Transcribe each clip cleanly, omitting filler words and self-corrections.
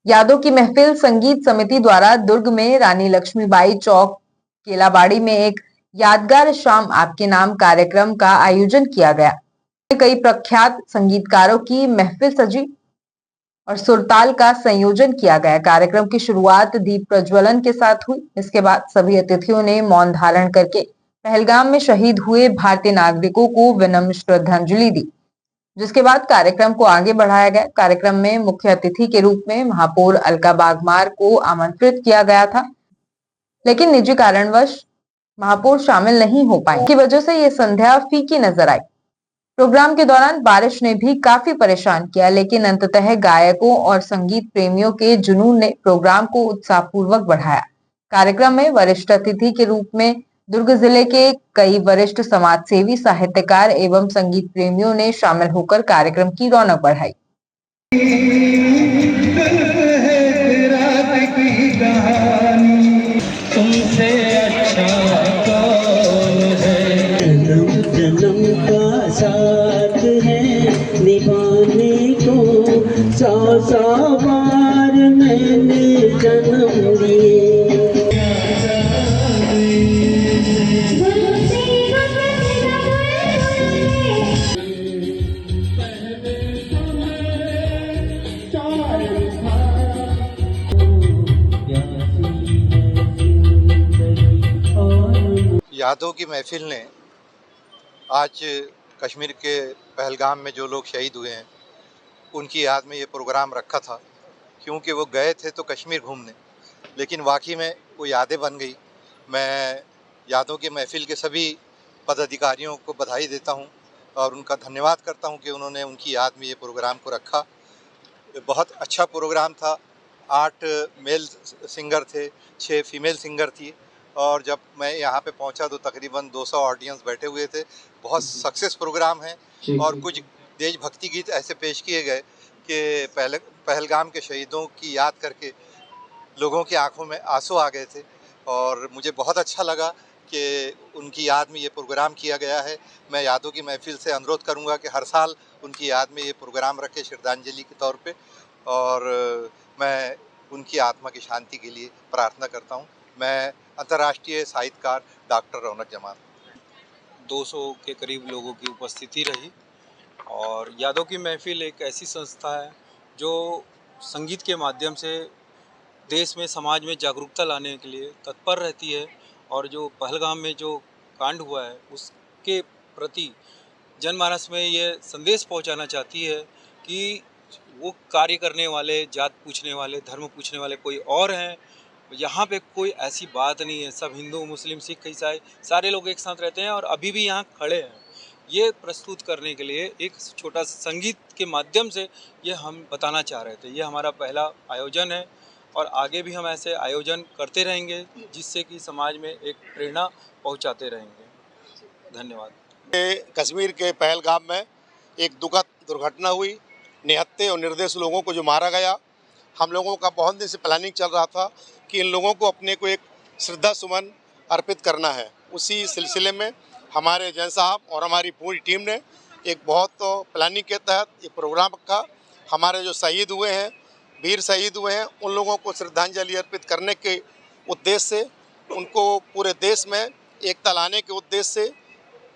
यादों की महफिल संगीत समिति द्वारा दुर्ग में रानी लक्ष्मीबाई चौक केलाबाड़ी में एक यादगार शाम आपके नाम कार्यक्रम का आयोजन किया गया। कई प्रख्यात संगीतकारों की महफिल सजी और सुरताल का संयोजन किया गया। कार्यक्रम की शुरुआत दीप प्रज्वलन के साथ हुई। इसके बाद सभी अतिथियों ने मौन धारण करके पहलगाम में शहीद हुए भारतीय नागरिकों को विनम्र श्रद्धांजलि दी, जिसके बाद कार्यक्रम को आगे बढ़ाया गया। कार्यक्रम में मुख्य अतिथि के रूप में महापौर अलका बागमार को आमंत्रित किया गया था, लेकिन निजी कारणवश महापौर शामिल नहीं हो पाए, की वजह से ये संध्या फीकी नजर आई। प्रोग्राम के दौरान बारिश ने भी काफी परेशान किया, लेकिन अंततः गायकों और संगीत प्रेमियों के जुनून ने प्रोग्राम को उत्साहपूर्वक बढ़ाया। कार्यक्रम में वरिष्ठ अतिथि के रूप में दुर्ग जिले के कई वरिष्ठ समाजसेवी, साहित्यकार एवं संगीत प्रेमियों ने शामिल होकर कार्यक्रम की रौनक बढ़ाई। तुमसे अच्छा कौन है, जन्म का साथ है निभाने को, 100 बार मैंने जन्म लिए। यादों की महफिल ने आज कश्मीर के पहलगाम में जो लोग शहीद हुए हैं उनकी याद में ये प्रोग्राम रखा था, क्योंकि वो गए थे तो कश्मीर घूमने, लेकिन वाकई में वो यादें बन गई। मैं यादों की महफिल के सभी पदाधिकारियों को बधाई देता हूं और उनका धन्यवाद करता हूं कि उन्होंने उनकी याद में ये प्रोग्राम को रखा। बहुत अच्छा प्रोग्राम था। 8 मेल सिंगर थे, 6 फीमेल सिंगर थी, और जब मैं यहाँ पे पहुँचा तो तकरीबन 200 ऑडियंस बैठे हुए थे। बहुत सक्सेस प्रोग्राम है और कुछ देशभक्ति गीत ऐसे पेश किए गए कि पहलगाम के शहीदों की याद करके लोगों की आंखों में आंसू आ गए थे, और मुझे बहुत अच्छा लगा कि उनकी याद में ये प्रोग्राम किया गया है। मैं यादों की महफिल से अनुरोध करूंगा कि हर साल उनकी याद में ये प्रोग्राम रखे श्रद्धांजलि के तौर पे, और मैं उनकी आत्मा की शांति के लिए प्रार्थना करता हूं। मैं अंतर्राष्ट्रीय साहित्यकार डॉक्टर रौनक जमाल। 200 के करीब लोगों की उपस्थिति रही, और यादों की महफिल एक ऐसी संस्था है जो संगीत के माध्यम से देश में, समाज में जागरूकता लाने के लिए तत्पर रहती है, और जो पहलगाम में जो कांड हुआ है उसके प्रति जनमानस में ये संदेश पहुंचाना चाहती है कि वो कार्य करने वाले, जात पूछने वाले, धर्म पूछने वाले कोई और हैं। यहाँ पे कोई ऐसी बात नहीं है। सब हिंदू, मुस्लिम, सिख, ईसाई सारे लोग एक साथ रहते हैं और अभी भी यहाँ खड़े हैं। ये प्रस्तुत करने के लिए एक छोटा सा संगीत के माध्यम से ये हम बताना चाह रहे थे। ये हमारा पहला आयोजन है और आगे भी हम ऐसे आयोजन करते रहेंगे, जिससे कि समाज में एक प्रेरणा पहुँचाते रहेंगे। धन्यवाद। कश्मीर के पहलगाम में एक दुखद दुर्घटना हुई। निहत्थे और निर्दोष लोगों को जो मारा गया, हम लोगों का बहुत दिन से प्लानिंग चल रहा था कि इन लोगों को अपने को एक श्रद्धा सुमन अर्पित करना है। उसी सिलसिले में हमारे जैन साहब और हमारी पूरी टीम ने एक बहुत प्लानिंग के तहत ये प्रोग्राम रखा। हमारे जो शहीद हुए हैं, वीर शहीद हुए हैं, उन लोगों को श्रद्धांजलि अर्पित करने के उद्देश्य से, उनको पूरे देश में एकता लाने के उद्देश्य से,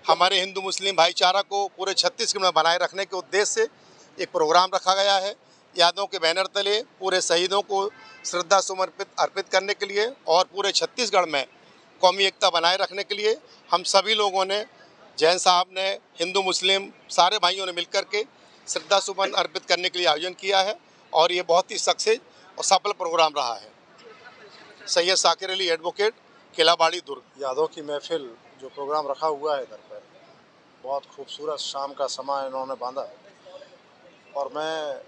हमारे हिंदू मुस्लिम भाईचारा को पूरे छत्तीसगढ़ में बनाए रखने के उद्देश्य से एक प्रोग्राम रखा गया है। यादों के बैनर तले पूरे शहीदों को श्रद्धा सुमन अर्पित करने के लिए और पूरे छत्तीसगढ़ में कौमी एकता बनाए रखने के लिए हम सभी लोगों ने, जैन साहब ने, हिंदू मुस्लिम सारे भाइयों ने मिलकर के श्रद्धा सुमन अर्पित करने के लिए आयोजन किया है, और ये बहुत ही सक्सेस और सफल प्रोग्राम रहा है। सैयद साकिर अली एडवोकेट, केलाबाड़ी, दुर्ग। यादों की महफिल जो प्रोग्राम रखा हुआ है इधर पर, बहुत खूबसूरत शाम का समय इन्होंने बांधा है, और मैं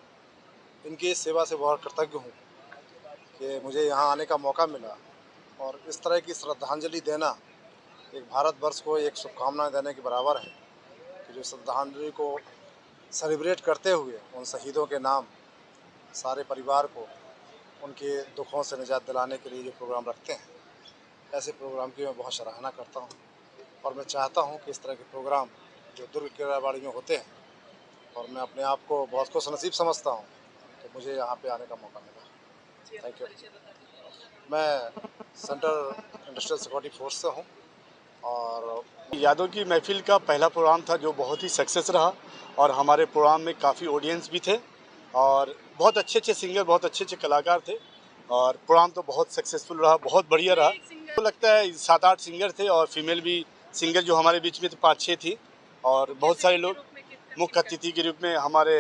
इनकी इस सेवा से बहुत कृतज्ञ हूँ कि मुझे यहाँ आने का मौका मिला, और इस तरह की श्रद्धांजलि देना एक भारतवर्ष को एक शुभकामनाएं देने के बराबर है कि जो श्रद्धांजलि को सेलिब्रेट करते हुए उन शहीदों के नाम सारे परिवार को उनके दुखों से निजात दिलाने के लिए जो प्रोग्राम रखते हैं, ऐसे प्रोग्राम की मैं बहुत सराहना करता हूँ, और मैं चाहता हूँ कि इस तरह के प्रोग्राम जो दुर्ग केलाबाड़ी में होते हैं, और मैं अपने आप को बहुत खुश नसीब समझता हूँ कि मुझे यहाँ पे आने का मौका मिला। Thank you. मैं सेंट्रल इंडस्ट्रियल सिक्योरिटी फोर्स से हूँ और यादों की महफिल का पहला प्रोग्राम था जो बहुत ही सक्सेस रहा और हमारे प्रोग्राम में काफ़ी ऑडियंस भी थे और बहुत अच्छे अच्छे सिंगर, बहुत अच्छे अच्छे कलाकार थे और प्रोग्राम तो बहुत सक्सेसफुल रहा, बहुत बढ़िया रहा। तो लगता है 7-8 सिंगर थे और फीमेल भी सिंगर जो हमारे बीच में 5-6 थी और बहुत सारे लोग मुख्य अतिथि के रूप में हमारे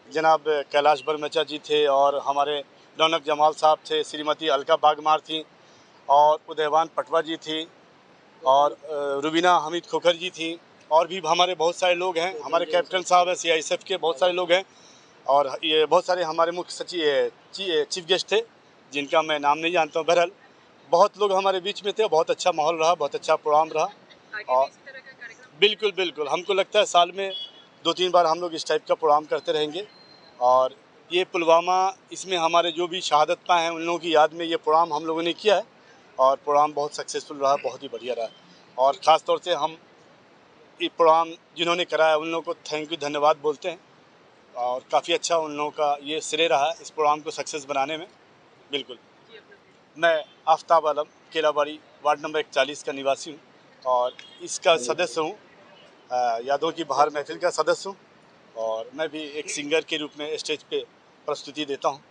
जनाब कैलाश बरमचा जी थे और हमारे रौनक जमाल साहब थे, श्रीमती अलका बागमार थी और उदयवान पटवा जी थी और रुबीना हमीद खोखर जी थी और भी हमारे बहुत सारे लोग हैं, हमारे कैप्टन साहब हैं CISF के, बहुत सारे लोग हैं और ये बहुत सारे हमारे मुख्य सचिव चीफ गेस्ट थे जिनका मैं नाम नहीं जानता हूँ। बहरहाल बहुत लोग हमारे बीच में थे, बहुत अच्छा माहौल रहा, बहुत अच्छा प्रोग्राम रहा और बिल्कुल बिल्कुल हमको लगता है साल में 2-3 बार हम लोग इस टाइप का प्रोग्राम करते रहेंगे और ये पुलवामा इसमें हमारे जो भी शहादत पाए हैं उन लोगों की याद में ये प्रोग्राम हम लोगों ने किया है और प्रोग्राम बहुत सक्सेसफुल रहा, बहुत ही बढ़िया रहा और ख़ास तौर से हम ये प्रोग्राम जिन्होंने कराया उन लोगों को थैंक यू, धन्यवाद बोलते हैं और काफ़ी अच्छा उन लोगों का ये श्रेय रहा इस प्रोग्राम को सक्सेस बनाने में। बिल्कुल। मैं आफ्ताब आलम केलाबाड़ी वार्ड नंबर 41 का निवासी हूँ और इसका सदस्य हूँ, यादों की बहार महफिल का सदस्य हूँ और मैं भी एक सिंगर के रूप में स्टेज पे प्रस्तुति देता हूँ।